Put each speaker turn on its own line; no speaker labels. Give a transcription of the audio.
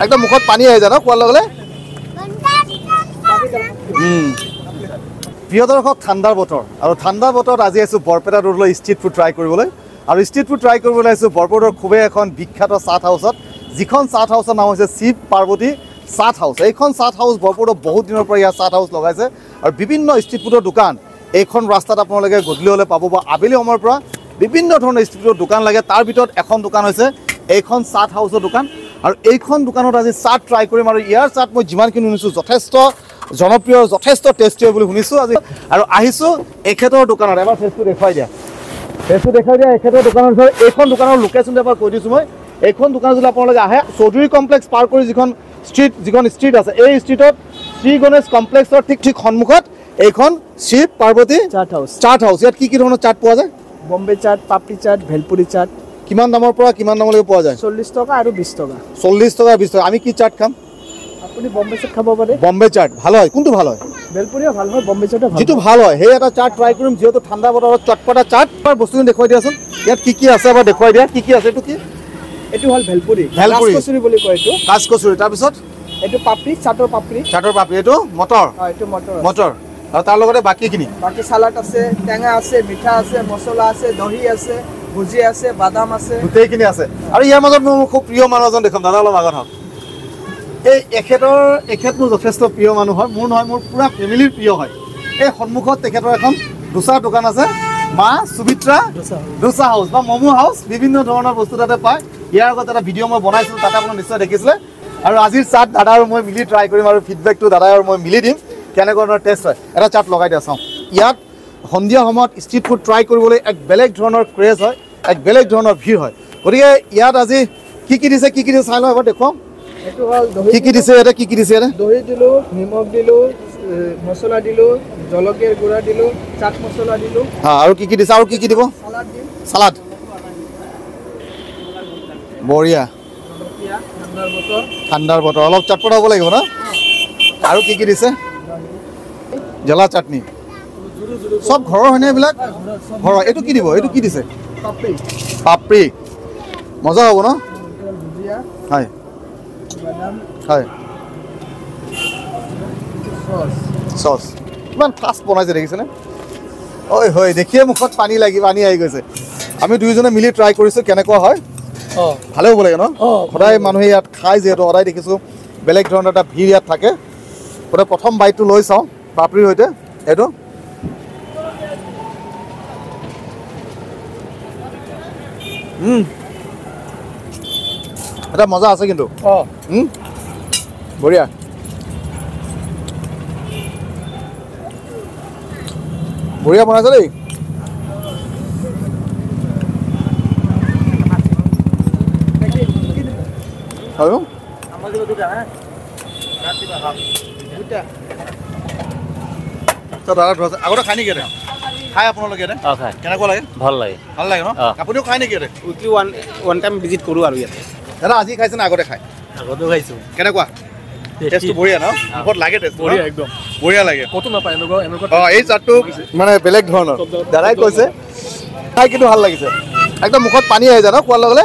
একদম মুখত পানী আহি যায় ন কোৱাৰ লগে প্ৰিয় দৰ্শক ঠাণ্ডাৰ বতৰ আৰু ঠাণ্ডাৰ বতৰত আজি আছোঁ বৰপেটা ৰোডলৈ ষ্ট্ৰীট ফুড ট্ৰাই কৰিবলৈ আৰু ষ্ট্ৰীট ফুড ট্ৰাই কৰিবলৈ আহিছোঁ বৰপেটাৰ খুবেই এখন বিখ্যাত চাট হাউচত যিখন চাট হাউচৰ নাম হৈছে শিৱ পাৰ্বতী চাট হাউচ এইখন চাট হাউচ বৰপেটাত বহুত দিনৰ পৰা ইয়াত চাট হাউচ লগাইছে আৰু বিভিন্ন ষ্ট্ৰীট ফুডৰ দোকান এইখন ৰাস্তাত আপোনালোকে গধূলি হ'লে পাব বা আবেলি সময়ৰ পৰা বিভিন্ন ধৰণৰ ষ্ট্ৰীট ফুডৰ দোকান লাগে তাৰ ভিতৰত এখন দোকান হৈছে এইখন চাট হাউচৰ দোকান আৰু এইখন দোকানত আজি চাট ট্ৰাই কৰিম আৰু ইয়াৰ চাট মই যিমানখিনি শুনিছোঁ যথেষ্ট জনপ্ৰিয় যথেষ্ট টেষ্টি বুলি শুনিছোঁ আজি আৰু আহিছোঁ এখেতৰ দোকানত এবাৰ ফেচটো দেখুৱাই দিয়া এখেতৰ দোকানৰ ধৰ এইখন দোকানৰ লোকেশ্যনটো এবাৰ কৈ দিছোঁ মই এইখন দোকানত যদি আপোনালোকে আহে চৌধুৰী কমপ্লেক্স পাৰ কৰি যিখন ষ্ট্ৰীট আছে এই ষ্ট্ৰীটত শ্ৰী গণেশ কমপ্লেক্সৰ ঠিক সন্মুখত এইখন শিৱ পাৰ্বতী চাট হাউচ ইয়াত কি ধৰণৰ চাট পোৱা যায়
বম্বে চাট পাপৰি চাট ভেলপুৰি চাট
কিমান দামৰ পৰা কিমান দামলৈকে পোৱা যায়
40 টকা আৰু 20 টকা
40 টকা 20 টকা আমি কি চাট খাম
আপুনি বম্বে চাট খাব পাৰে
বম্বে চাট ভাল হয় কোনটো ভাল হয়
ভেলপুৰিও ভাল হয় বম্বে চাটও ভাল
যেটো ভাল হয় সেই এটা চাট ট্ৰাই কৰিম যেহেতু ঠাণ্ডা বতৰত চটপটা চাট বস্তুখিনি দেখুৱাই দিয়াচোন ইয়াত কি আছে এবাৰ দেখুৱাই দিয়া কি আছে এইটো কি
এইটো হ'ল ভেলপুৰি কাচকচুৰি বুলি কয় এইটো
কাচকচুৰি তাৰপিছত
এইটো পাপৰি চাটৰ পাপৰি
এইটো মটৰ
হয় এইটো
মটৰ আৰু তাৰ লগতে বাকীখিনি
বাকি সালাড আছে টেঙা আছে মিঠা আছে মছলা আছে দহি আছে ভুজি আছে বাদাম আছে
গোটেইখিনি আছে আৰু ইয়াৰ মাজত মোৰ খুব প্ৰিয় মানুহ এজন দেখুৱাম দাদা অলপ আগত হওক এই এখেত মোৰ যথেষ্ট প্ৰিয় মানুহ হয় মোৰ নহয় মোৰ পুৰা ফেমিলিৰ প্ৰিয় হয় এই সন্মুখত তেখেতৰ এখন দোচাৰ দোকান আছে মা সুবিত্ৰা দোচা হাউচ বা ম'ম' হাউচ বিভিন্ন ধৰণৰ বস্তু তাতে পায় ইয়াৰ আগত এটা ভিডিঅ' মই বনাইছিলোঁ তাতে আপোনালোকে নিশ্চয় দেখিছিলে আৰু আজিৰ চাট দাদা আৰু মই মিলি ট্ৰাই কৰিম আৰু ফিডবেকটো দাদা আৰু মই মিলি দিম কেনেকুৱা ধৰণৰ টেষ্ট হয় এটা চাট লগাই দিয়া চাওঁ ইয়াত সন্ধিয়া সময়ত ষ্ট্ৰীট ফুড ট্ৰাই কৰিবলৈ এক বেলেগ ধৰণৰ ক্ৰেজ হয় এক বেলেগ ধৰণৰ ভিৰ হয় গতিকে ইয়াত আজি কি দিছে চাই লওঁ এবাৰ দেখুৱাম
এইটো হ'ল দহি
কি দিছে ইয়াতে কি দিছে ইয়াতে
দহি দিলোঁ নিমখ দিলোঁ মছলা দিলোঁ জলকীয়াৰ গুড়া দিলোঁ চাট মছলা দিলোঁ
আৰু কি দিছে আৰু কি দিব
সালাড দিম
সালাড বঢ়িয়া ঠাণ্ডাৰ বতৰ অলপ চটপট হ'ব লাগিব ন আৰু কি দিছে জ্বলা চাটনি সব ঘৰৰ হয়নে এইবিলাক ঘৰৰ এইটো কি দিব এইটো কি দিছে পাপৰি মজা হ'ব ন হয় হয় চচ কিমান ফাষ্ট বনাইছে দেখিছেনে ঐ হয় দেখিয়ে মুখত পানী আহি গৈছে আমি দুইজনে মিলি ট্ৰাই কৰিছোঁ কেনেকুৱা হয় ভালে হ'ব লাগে ন সদায় মানুহে ইয়াত খাই যিহেতু সদায় দেখিছোঁ বেলেগ ধৰণৰ এটা ভিৰ ইয়াত থাকে গতিকে প্ৰথম বাইটটো লৈ চাওঁ পাপৰিৰ সৈতে এইটো এটা মজা আছে কিন্তু বঢ়িয়া বনাইছে দেই আৰু আগতে খাই নেকি খাই আপোনালোকে কেনেকুৱা লাগে
ভাল লাগে
ন আপুনিও খাই নেকি
উইকলি ওৱান টাইম ভিজিট কৰোঁ আৰু ইয়াতে
দাদা আজি খাইছে না আগতে
আগতেও খাইছোঁ
কেনেকুৱা টেষ্টটো বঢ়িয়া ন মুখত লাগে টেষ্ট
বঢ়িয়া একদম
বঢ়িয়া লাগে
ক'তো নাপায় এনেকুৱা
এই চাটটো মানে বেলেগ ধৰণৰ দাদাই কৈছে খাই কিন্তু ভাল লাগিছে একদম মুখত পানী আহি যায় ন কোৱাৰ লগে